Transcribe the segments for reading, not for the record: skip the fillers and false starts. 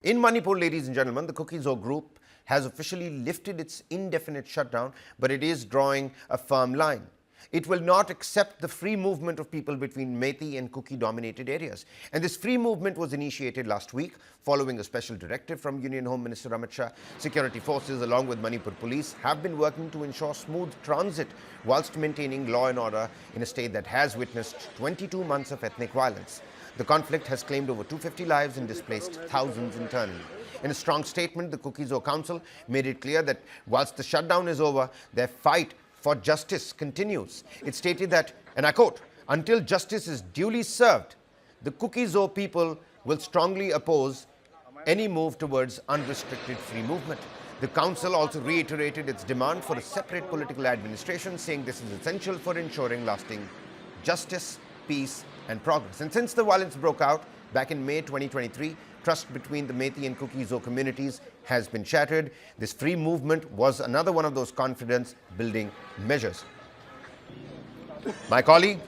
In Manipur, ladies and gentlemen, the Kuki-Zo group has officially lifted its indefinite shutdown, but it is drawing a firm line. It will not accept the free movement of people between Meitei and Kuki-dominated areas. And this free movement was initiated last week following a special directive from Union Home Minister Amit Shah. Security forces, along with Manipur police, have been working to ensure smooth transit whilst maintaining law and order in a state that has witnessed 22 months of ethnic violence. The conflict has claimed over 250 lives and displaced thousands internally. In a strong statement, the Kuki-Zo Council made it clear that whilst the shutdown is over, their fight for justice continues. It stated that, and I quote, "Until justice is duly served, the Kuki-Zo people will strongly oppose any move towards unrestricted free movement." The council also reiterated its demand for a separate political administration, saying this is essential for ensuring lasting justice, peace, and progress. And since the violence broke out back in May 2023, trust between the Meitei and Kuki-Zo communities has been shattered. This free movement was another one of those confidence-building measures. My colleague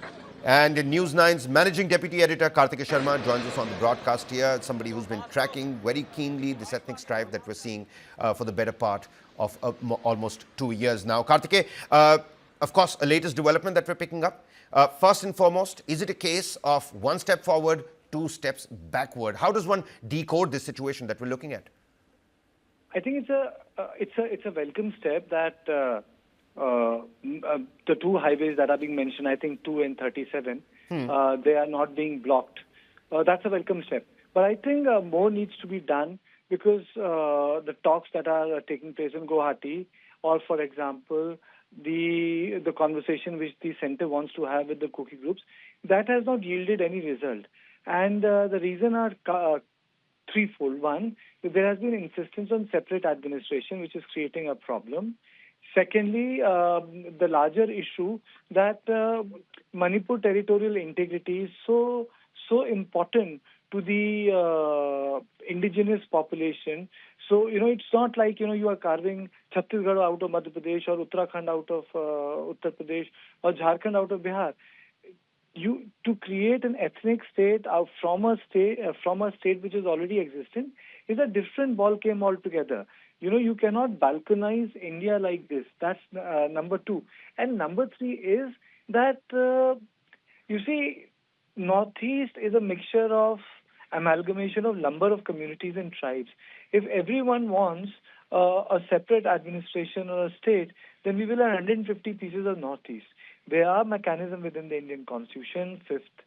and News9's managing deputy editor, Karthikeya Sharma, joins us on the broadcast here, somebody who's been tracking very keenly this ethnic strife that we're seeing for the better part of almost 2 years now. Karthikeya, of course, a latest development that we're picking up. First and foremost, is it a case of one step forward, 2 steps backward? How does one decode this situation that we're looking at? I think it's a welcome step that the 2 highways that are being mentioned, I think 2 and 37, they are not being blocked. That's a welcome step. But I think more needs to be done because the talks that are taking place in Guwahati, or for example, the conversation which the center wants to have with the Kuki groups, that has not yielded any result. And the reason are threefold. One, there has been insistence on separate administration, which is creating a problem. Secondly, the larger issue that Manipur territorial integrity is so important to the indigenous population. So, it's not like, you are carving Chhattisgarh out of Madhya Pradesh or Uttarakhand out of Uttar Pradesh or Jharkhand out of Bihar. To create an ethnic state from a state which is already existing is a different ball game altogether. You cannot balkanize India like this. That's number 2. And number 3 is that, Northeast is a mixture of amalgamation of number of communities and tribes. If everyone wants a separate administration or a state, then we will have 150 pieces of Northeast. There are mechanisms within the Indian Constitution, 5th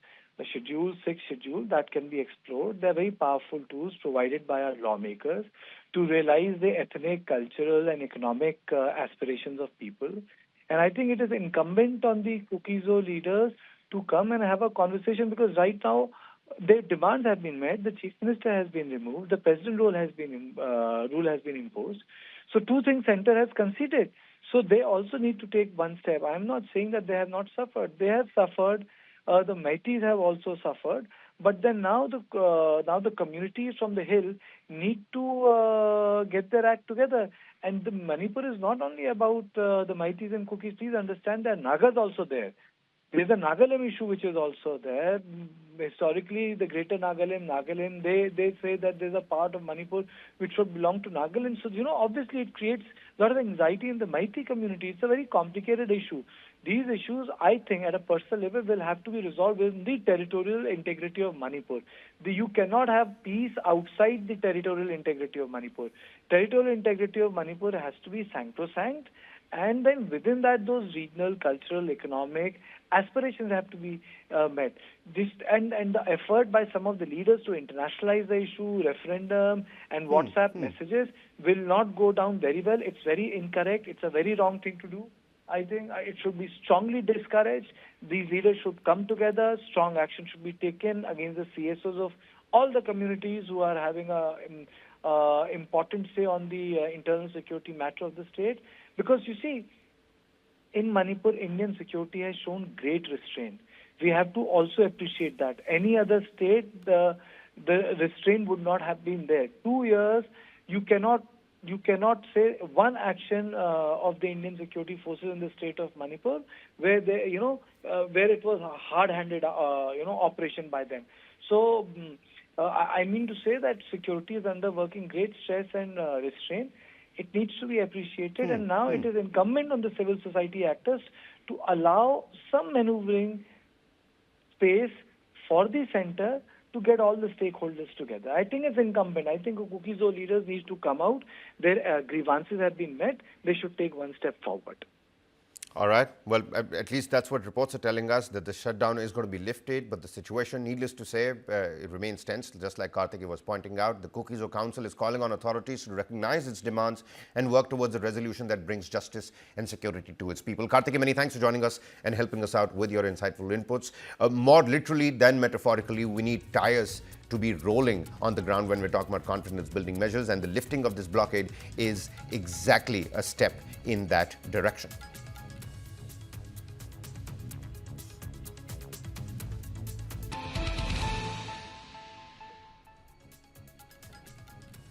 schedule, 6th schedule, that can be explored. They are very powerful tools provided by our lawmakers to realize the ethnic, cultural, and economic aspirations of people. And I think it is incumbent on the Kuki-Zo leaders to come and have a conversation, because right now their demands have been met. The chief minister has been removed. The president rule has been imposed. So 2 things center has conceded. So they also need to take one step. I am not saying that they have not suffered. They have suffered. The Meiteis have also suffered. But then now the communities from the hill need to get their act together. And the Manipur is not only about the Meiteis and Kukis. Please understand there are Nagas also there. There is a Nagaland issue which is also there. Historically, the greater Nagaland, they say that there's a part of Manipur which should belong to Nagaland. So, obviously it creates a lot of anxiety in the Meitei community. It's a very complicated issue. These issues, I think, at a personal level, will have to be resolved within the territorial integrity of Manipur. You cannot have peace outside the territorial integrity of Manipur. Territorial integrity of Manipur has to be sacrosanct. And then within that, those regional, cultural, economic aspirations have to be met. And the effort by some of the leaders to internationalize the issue, referendum, and WhatsApp messages will not go down very well. It's very incorrect. It's a very wrong thing to do. I think it should be strongly discouraged. These leaders should come together. Strong action should be taken against the CSOs of all the communities who are having an important say on the internal security matter of the state. Because you see, in Manipur, Indian security has shown great restraint. We have to also appreciate that. Any other state, the restraint would not have been there. 2 years, you cannot say one action of the Indian security forces in the state of Manipur where where it was a hard-handed operation by them. So I mean to say that security is under working great stress and restraint. It needs to be appreciated, and now it is incumbent on the civil society actors to allow some maneuvering space for the center to get all the stakeholders together. I think it's incumbent. I think Kuki-Zo leaders need to come out. Their grievances have been met. They should take one step forward. All right. Well, at least that's what reports are telling us, that the shutdown is going to be lifted, but the situation, needless to say, it remains tense, just like Karthik was pointing out. The Kuki-Zo Council is calling on authorities to recognize its demands and work towards a resolution that brings justice and security to its people. Karthik, many thanks for joining us and helping us out with your insightful inputs. More literally than metaphorically, we need tires to be rolling on the ground when we're talking about confidence building measures, and the lifting of this blockade is exactly a step in that direction.